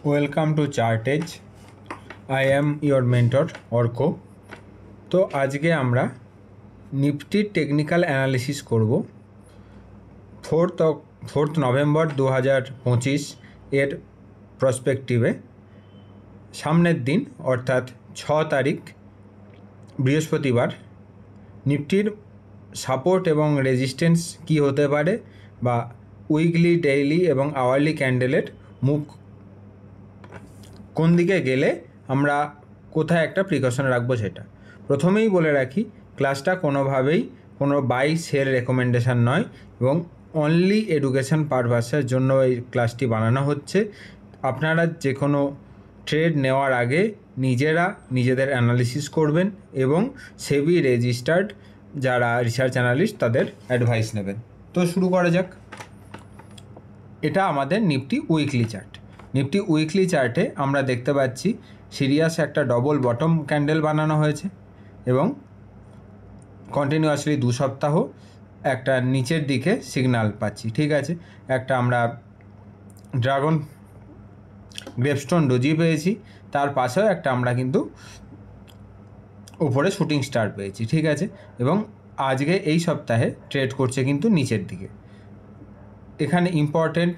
Welcome to Chartage. I am your mentor Arka. তো আজকে আমরা নিফটির টেকনিক্যাল অ্যানালিসিস করব। 4 নভেম্বর 2025 এর প্রসপেক্টিভে সামনের দিন অর্থাৎ 6 তারিখ বৃহস্পতিবার নিফটির সাপোর্ট এবং রেজিস্ট্যান্স কি হতে পারে, বা উইকলি, ডেইলি এবং আওয়ারলি ক্যান্ডেলের মুখ কোন দিকে গেলে আমরা কোথায় একটা প্রিকশন রাখবো সেটা প্রথমেই বলে রাখি। ক্লাসটা কোনোভাবেই কোনো বাই সেল রেকমেন্ডেশন নয় এবং অনলি এডুকেশন পারপাসের জন্য এই ক্লাসটি বানানো হচ্ছে। আপনারা যে কোনো ট্রেড নেওয়ার আগে নিজেরা নিজেদের অ্যানালিসিস করবেন এবং সেবি রেজিস্টার্ড যারা রিসার্চ অ্যানালিস্ট তাদের অ্যাডভাইস নেবেন। তো শুরু করা যাক। এটা আমাদের Nifty weekly chart. Nifty weekly চার্টে আমরা দেখতে পাচ্ছি সিরিয়াস একটা ডবল বটম ক্যান্ডেল বানানো হয়েছে এবং কন্টিনিউয়াসলি 2 সপ্তাহ একটা নিচের দিকে সিগন্যাল পাচ্ছি। ঠিক আছে, একটা আমরা ড্রাগন গ্রেপস্টোন ডোজি পেয়েছি, তার পাশেও একটা আমরা কিন্তু উপরে শুটিং স্টার পেয়েছি। ঠিক আছে, এবং আজকে এই সপ্তাহে ট্রেড করছে কিন্তু নিচের দিকে। এখানে ইম্পর্টেন্ট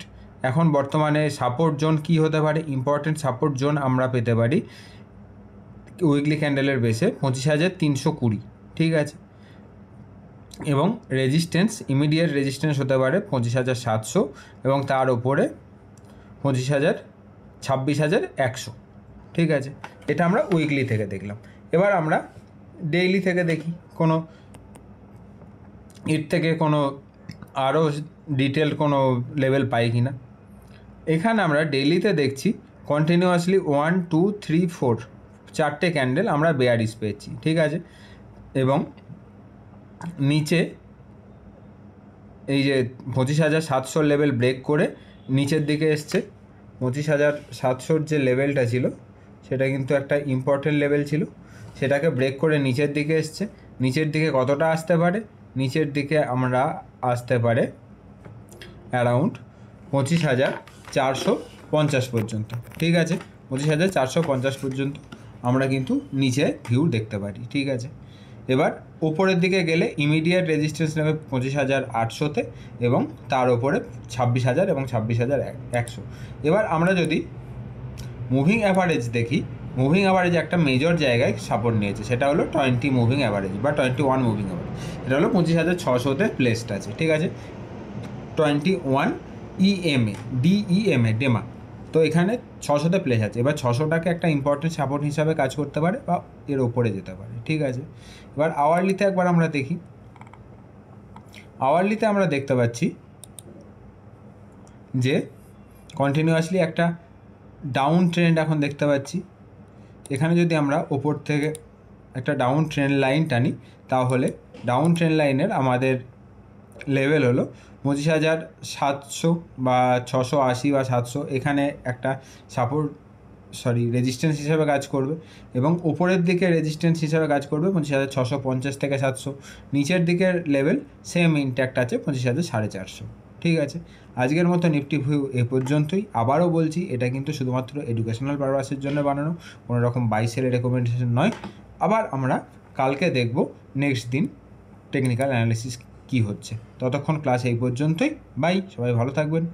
এখন বর্তমানে সাপোর্ট জোন কি হতে পারে? ইম্পর্টেন্ট সাপোর্ট জোন আমরা পেতে পারি উইকলি ক্যান্ডেলের বেসে 25,320। ঠিক আছে, এবং রেজিস্ট্যান্স, ইমিডিয়েট রেজিস্ট্যান্স হতে পারে 25,700 এবং তার ওপরে 26,100। ঠিক আছে, এটা আমরা উইকলি থেকে দেখলাম। এবার আমরা ডেইলি থেকে দেখি কোনো এর থেকে কোনো আরও ডিটেল কোনো লেভেল পাই কি না। এখানে আমরা ডেইলিতে দেখছি কন্টিনিউয়াসলি 1 2 3 4 চারটে ক্যান্ডেল আমরা বেয়ারিশ পেয়েছি। ঠিক আছে, এবং নিচে এই যে 25,700 লেভেল ব্রেক করে নিচের দিকে এসছে। 25,700 যে লেভেলটা ছিল সেটা কিন্তু একটা ইম্পর্টেন্ট লেভেল ছিল, সেটাকে ব্রেক করে নিচের দিকে এসছে। নিচের দিকে কতটা আসতে পারে? নিচের দিকে আমরা আসতে পারে অ্যারাউন্ড 25,450 পর্যন্ত। ঠিক আছে, 25,450 পর্যন্ত আমরা কিন্তু নিচে ভিউ দেখতে পারি। ঠিক আছে, এবার ওপরের দিকে গেলে ইমিডিয়েট রেজিস্ট্যান্স নেবে 25,800-তে এবং তার ওপরে 26,000 এবং 26,100। এবার আমরা যদি মুভিং অ্যাভারেজ দেখি, মুভিং অ্যাভারেজ একটা মেজর জায়গায় সাপোর্ট নিয়েছে, সেটা হলো 20 মুভিং অ্যাভারেজ বা 21 মুভিং অ্যাভারেজ। এটা হলো 25,600-তে প্লেসড আছে। ঠিক আছে, 21 EMA DEMA ডেমা। তো এখানে 600-তে প্লেস আছে। এবার 600টাকে একটা ইম্পর্টেন্ট সাপোর্ট হিসাবে কাজ করতে পারে বা এর ওপরে যেতে পারে। ঠিক আছে, এবার আওয়ারলিতে একবার আমরা দেখি। আওয়ারলিতে আমরা দেখতে পাচ্ছি যে কন্টিনিউয়াসলি একটা ডাউন ট্রেন্ড এখন দেখতে পাচ্ছি। এখানে যদি আমরা ওপর থেকে একটা ডাউন ট্রেন্ড লাইন টানি, তাহলে ডাউন ট্রেন্ড লাইনের আমাদের লেভেল হলো 25,700 বা 680 বা 700। এখানে একটা রেজিস্ট্যান্স হিসাবে কাজ করবে এবং উপরের দিকে রেজিস্ট্যান্স হিসাবে কাজ করবে 25,650 থেকে 700। নিচের দিকের লেভেল সেম ইনট্যাক্ট আছে 25,450। ঠিক আছে, আজকের মতো নিফটি ভিউ এ পর্যন্তই। আবারও বলছি, এটা কিন্তু শুধুমাত্র এডুকেশনাল পারপাসের জন্য বানানো, কোনো রকম বাই সেলের রেকমেন্ডেশন নয়। আবার আমরা কালকে দেখব নেক্সট দিন টেকনিক্যাল অ্যানালিসিস কী হচ্ছে। ততক্ষণ ক্লাস এই পর্যন্তই। বাই, সবাই ভালো থাকবেন।